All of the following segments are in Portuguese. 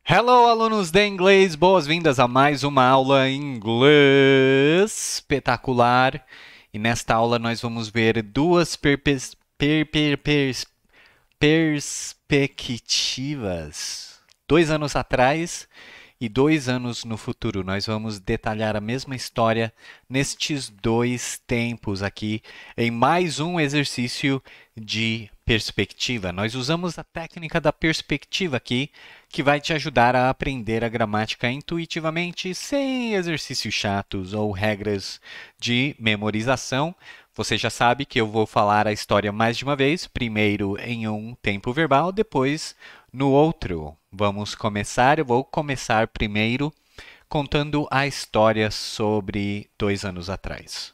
Hello, alunos de inglês, boas-vindas a mais uma aula em inglês espetacular. E nesta aula nós vamos ver duas perspectivas. 2 anos atrás e 2 anos no futuro. Nós vamos detalhar a mesma história nestes dois tempos aqui, em mais um exercício de perspectiva. Nós usamos a técnica da perspectiva aqui, que vai te ajudar a aprender a gramática intuitivamente, sem exercícios chatos ou regras de memorização. Você já sabe que eu vou falar a história mais de uma vez, primeiro em um tempo verbal, depois no outro. Vamos começar. Eu vou começar primeiro contando a história sobre 2 anos atrás.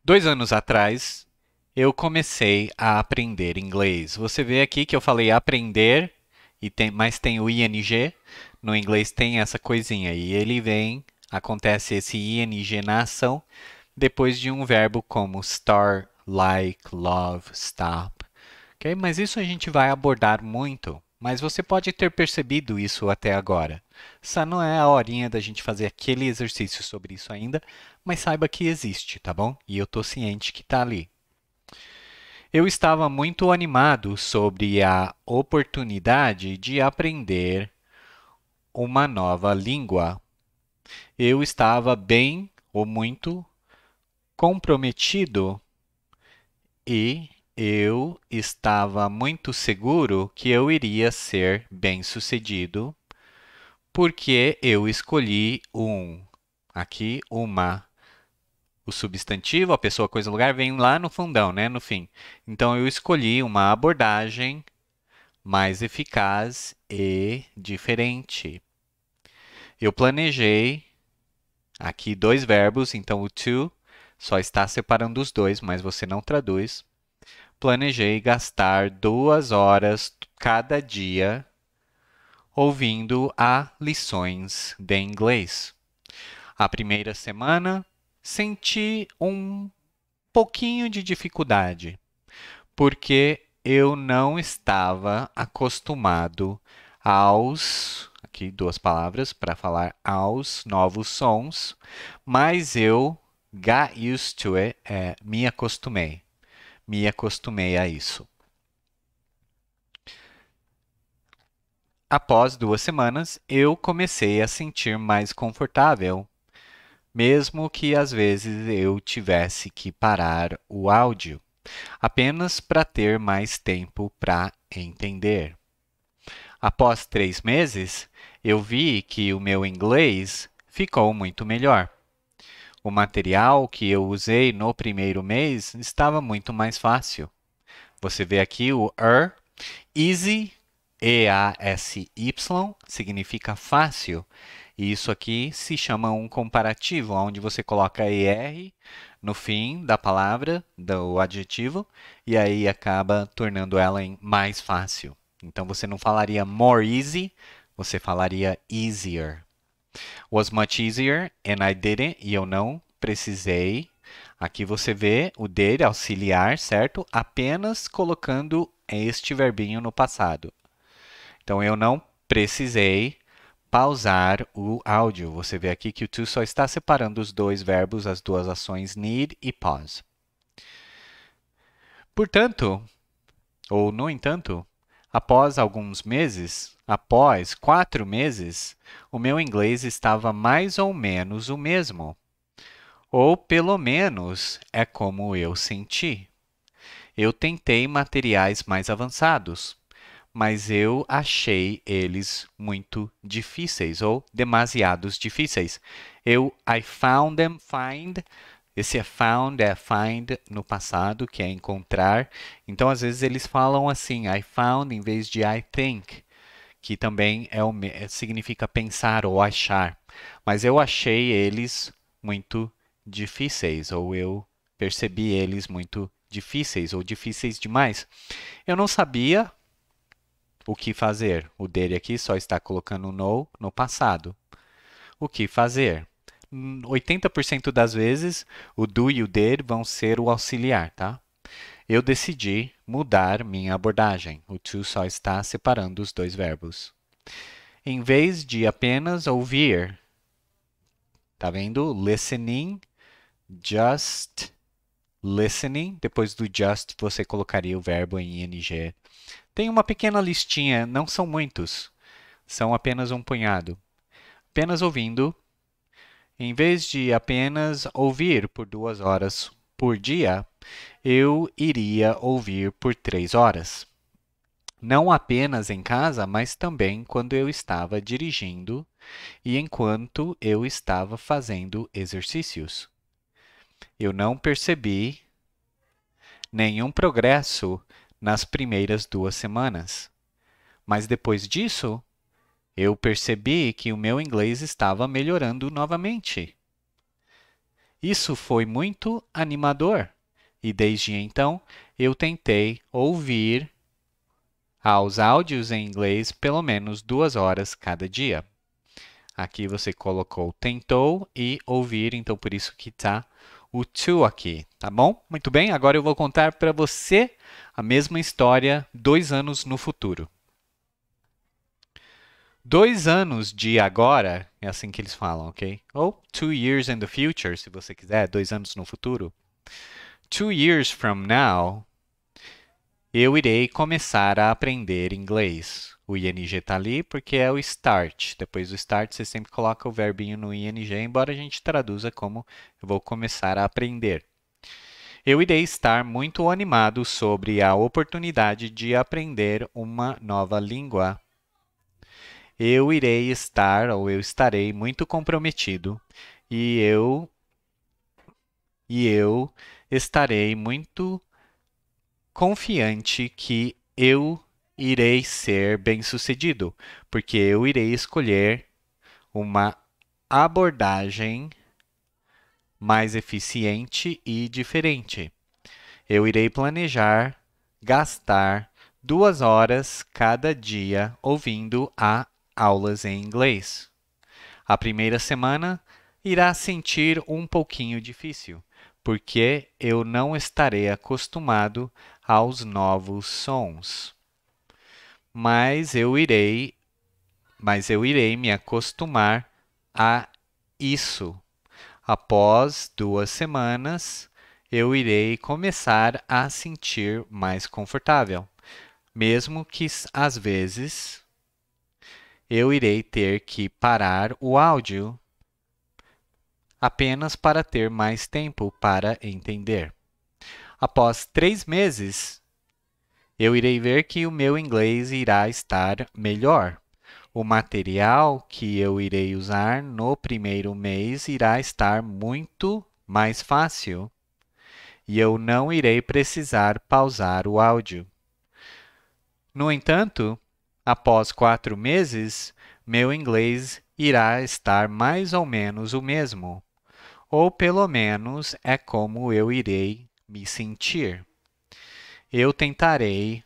2 anos atrás, eu comecei a aprender inglês. Você vê aqui que eu falei aprender, mas tem o ing. No inglês tem essa coisinha. E ele vem, acontece esse ing na ação, depois de um verbo como start, like, love, stop. Ok? Mas isso a gente vai abordar muito. Mas você pode ter percebido isso até agora. Essa não é a horinha da gente fazer aquele exercício sobre isso ainda, mas saiba que existe, tá bom? E eu estou ciente que está ali. Eu estava muito animado sobre a oportunidade de aprender uma nova língua. Eu estava bem ou muito comprometido e eu estava muito seguro que eu iria ser bem-sucedido porque eu escolhi o substantivo, a pessoa, coisa, lugar, vem lá no fundão, né, no fim. Então eu escolhi uma abordagem mais eficaz e diferente. Eu planejei aqui dois verbos, então o to só está separando os dois, mas você não traduz. Planejei gastar 2 horas cada dia ouvindo a lições de inglês. A primeira semana senti um pouquinho de dificuldade, porque eu não estava acostumado aqui duas palavras para falar aos novos sons, mas eu got used to it, me acostumei a isso. Após 2 semanas, eu comecei a sentir mais confortável, mesmo que às vezes eu tivesse que parar o áudio, apenas para ter mais tempo para entender. Após 3 meses, eu vi que o meu inglês ficou muito melhor. O material que eu usei no primeiro mês estava muito mais fácil. Você vê aqui o easy, E-A-S-Y, significa fácil. E isso aqui se chama um comparativo, onde você coloca ER no fim da palavra, do adjetivo, e aí acaba tornando ela em mais fácil. Então você não falaria more easy, você falaria easier. Was much easier and I didn't, e eu não precisei. Aqui você vê o did auxiliar, certo? Apenas colocando este verbinho no passado. Então eu não precisei pausar o áudio. Você vê aqui que o to só está separando os dois verbos, as duas ações need e pause. Portanto, ou no entanto, após 4 meses, o meu inglês estava mais ou menos o mesmo. Ou pelo menos é como eu senti. Eu tentei materiais mais avançados, mas eu achei eles muito difíceis ou demasiados difíceis. I found them, find. Esse é find no passado, que é encontrar. Então, às vezes, eles falam assim, I found em vez de I think, que também significa pensar ou achar. Mas eu achei eles muito difíceis, ou eu percebi eles muito difíceis, ou difíceis demais. Eu não sabia o que fazer. O dele aqui só está colocando no passado. O que fazer? 80% das vezes, o do e o did vão ser o auxiliar, tá? Eu decidi mudar minha abordagem. O to só está separando os dois verbos. Em vez de apenas ouvir, tá vendo? Listening, just listening. Depois do just, você colocaria o verbo em ing. Tem uma pequena listinha, não são muitos, são apenas um punhado. Apenas ouvindo. Em vez de apenas ouvir por 2 horas por dia, eu iria ouvir por 3 horas. Não apenas em casa, mas também quando eu estava dirigindo e enquanto eu estava fazendo exercícios. Eu não percebi nenhum progresso nas primeiras 2 semanas, mas depois disso, eu percebi que o meu inglês estava melhorando novamente. Isso foi muito animador e desde então eu tentei ouvir aos áudios em inglês pelo menos 2 horas cada dia. Aqui você colocou tentou e ouvir, então por isso que está o to aqui, tá bom? Muito bem, agora eu vou contar para você a mesma história 2 anos no futuro. 2 anos de agora, é assim que eles falam, ok? Ou 2 years in the future, se você quiser, 2 anos no futuro. 2 years from now, eu irei começar a aprender inglês. O ing está ali porque é o start. Depois do start, você sempre coloca o verbinho no ing, embora a gente traduza como eu vou começar a aprender. Eu irei estar muito animado sobre a oportunidade de aprender uma nova língua. Eu irei estar, ou eu estarei muito comprometido e eu estarei muito confiante que eu irei ser bem-sucedido, porque eu irei escolher uma abordagem mais eficiente e diferente. Eu irei planejar gastar 2 horas cada dia ouvindo a aulas em inglês. A primeira semana irá sentir um pouquinho difícil, porque eu não estarei acostumado aos novos sons. Mas eu irei me acostumar a isso. Após 2 semanas, eu irei começar a sentir mais confortável, mesmo que às vezes eu irei ter que parar o áudio apenas para ter mais tempo para entender. Após 3 meses, eu irei ver que o meu inglês irá estar melhor. O material que eu irei usar no primeiro mês irá estar muito mais fácil e eu não irei precisar pausar o áudio. No entanto, após 4 meses, meu inglês irá estar mais ou menos o mesmo, ou pelo menos é como eu irei me sentir. Eu tentarei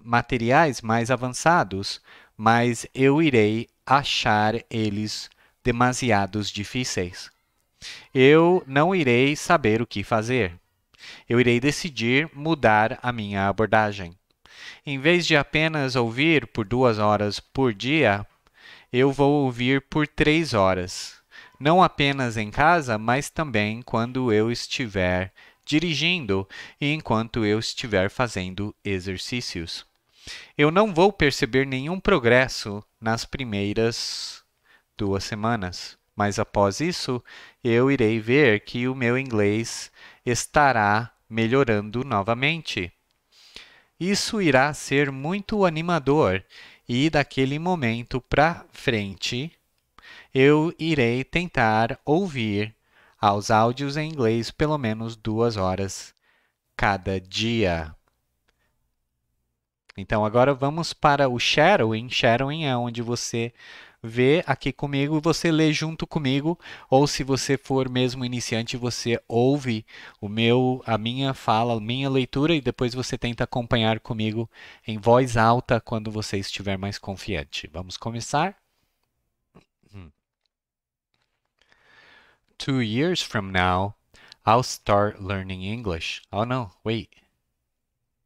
materiais mais avançados, mas eu irei achar eles demasiados difíceis. Eu não irei saber o que fazer. Eu irei decidir mudar a minha abordagem. Em vez de apenas ouvir por 2 horas por dia, eu vou ouvir por 3 horas. Não apenas em casa, mas também quando eu estiver dirigindo e enquanto eu estiver fazendo exercícios. Eu não vou perceber nenhum progresso nas primeiras 2 semanas, mas após isso, eu irei ver que o meu inglês estará melhorando novamente. Isso irá ser muito animador e daquele momento para frente, eu irei tentar ouvir aos áudios em inglês pelo menos 2 horas cada dia. Então, agora vamos para o shadowing. Shadowing é onde você vê aqui comigo e você lê junto comigo, ou se você for mesmo iniciante, você ouve a minha fala, a minha leitura e depois você tenta acompanhar comigo em voz alta quando você estiver mais confiante. Vamos começar? Hum. 2 years from now, I'll start learning English. Oh, não, wait.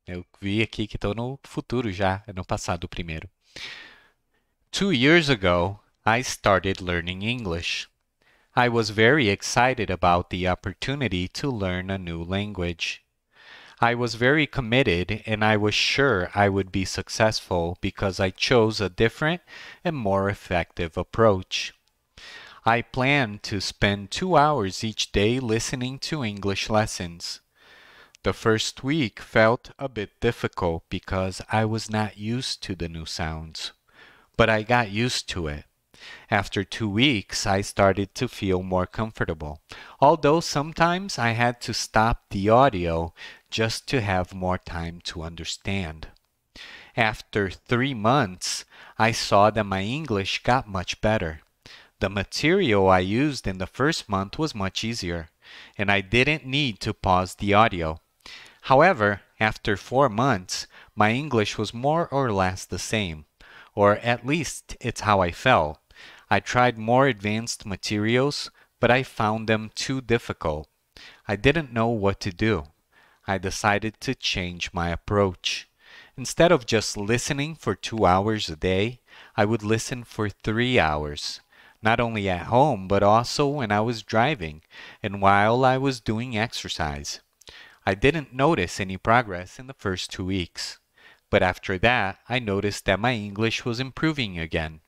Eu vi aqui que estou no futuro já, é no passado primeiro. 2 years ago, I started learning English. I was very excited about the opportunity to learn a new language. I was very committed and I was sure I would be successful because I chose a different and more effective approach. I planned to spend 2 hours each day listening to English lessons. The first week felt a bit difficult because I was not used to the new sounds, but I got used to it. After 2 weeks, I started to feel more comfortable, although sometimes I had to stop the audio just to have more time to understand. After 3 months, I saw that my English got much better. The material I used in the first month was much easier, and I didn't need to pause the audio. However, after 4 months, my English was more or less the same, or at least it's how I felt. I tried more advanced materials, but I found them too difficult. I didn't know what to do. I decided to change my approach. Instead of just listening for 2 hours a day, I would listen for 3 hours, not only at home, but also when I was driving and while I was doing exercise. I didn't notice any progress in the first 2 weeks, but after that, I noticed that my English was improving again.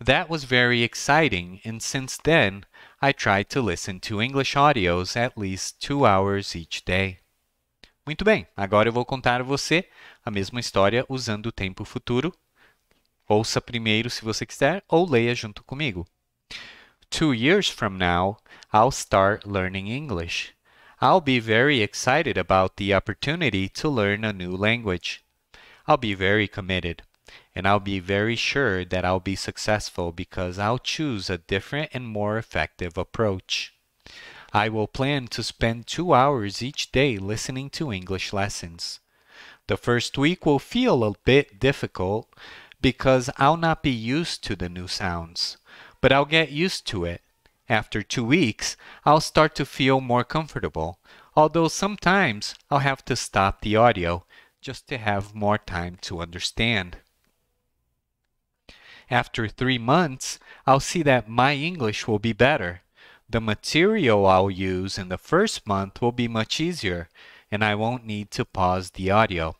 That was very exciting, and since then, I tried to listen to English audios at least 2 hours each day. Muito bem, agora eu vou contar a você a mesma história usando o tempo futuro. Ouça primeiro se você quiser ou leia junto comigo. 2 years from now, I'll start learning English. I'll be very excited about the opportunity to learn a new language. I'll be very committed, and I'll be very sure that I'll be successful because I'll choose a different and more effective approach. I will plan to spend 2 hours each day listening to English lessons. The first week will feel a bit difficult because I'll not be used to the new sounds, but I'll get used to it. After 2 weeks, I'll start to feel more comfortable, although sometimes I'll have to stop the audio just to have more time to understand. After 3 months, I'll see that my English will be better. The material I'll use in the first month will be much easier, and I won't need to pause the audio.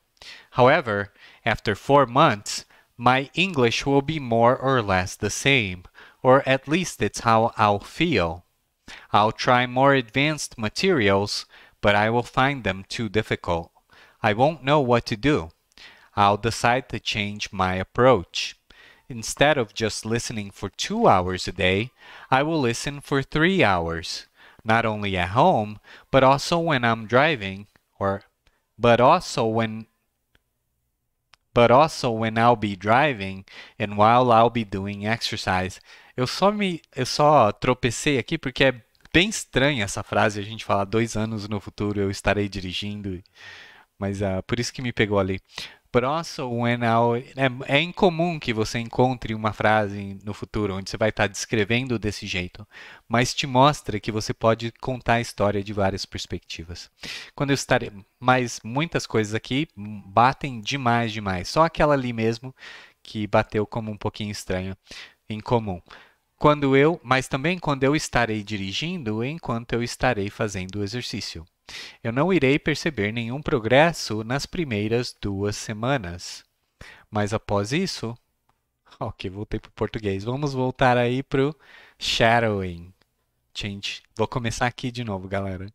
However, after 4 months, my English will be more or less the same, or at least it's how I'll feel. I'll try more advanced materials, but I will find them too difficult. I won't know what to do. I'll decide to change my approach. Instead of just listening for 2 hours a day, I will listen for 3 hours, not only at home, but also when I'm driving, but also when I'll be driving and while I'll be doing exercise. Eu só tropecei aqui porque é bem estranha essa frase, a gente falar 2 anos no futuro eu estarei dirigindo, mas por isso que me pegou ali. But also when I'll, é incomum que você encontre uma frase no futuro onde você vai estar descrevendo desse jeito, mas te mostra que você pode contar a história de várias perspectivas. Quando eu estarei, mas muitas coisas aqui batem demais, demais. Só aquela ali mesmo que bateu como um pouquinho estranho, incomum. Mas também quando eu estarei dirigindo, enquanto eu estarei fazendo o exercício. Eu não irei perceber nenhum progresso nas primeiras 2 semanas. Mas após isso, ok, voltei para o português. Vamos voltar aí para o shadowing. Vou começar aqui de novo, galera.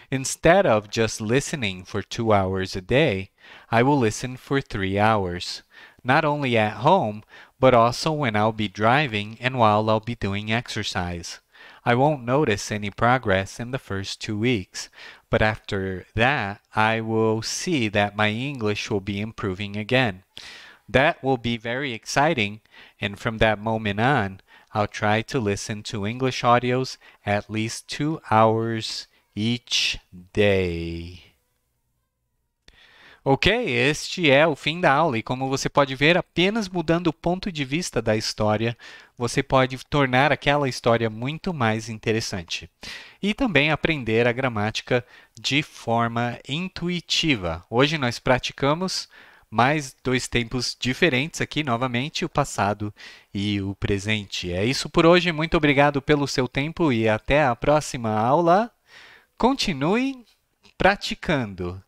Instead of just listening for 2 hours a day, I will listen for 3 hours. Not only at home, but also when I'll be driving and while I'll be doing exercise. I won't notice any progress in the first 2 weeks, but after that, I will see that my English will be improving again. That will be very exciting, and from that moment on, I'll try to listen to English audios at least 2 hours each day. Ok, este é o fim da aula e como você pode ver, apenas mudando o ponto de vista da história, você pode tornar aquela história muito mais interessante. E também aprender a gramática de forma intuitiva. Hoje nós praticamos mais dois tempos diferentes aqui, novamente, o passado e o presente. É isso por hoje, muito obrigado pelo seu tempo e até a próxima aula. Continue praticando.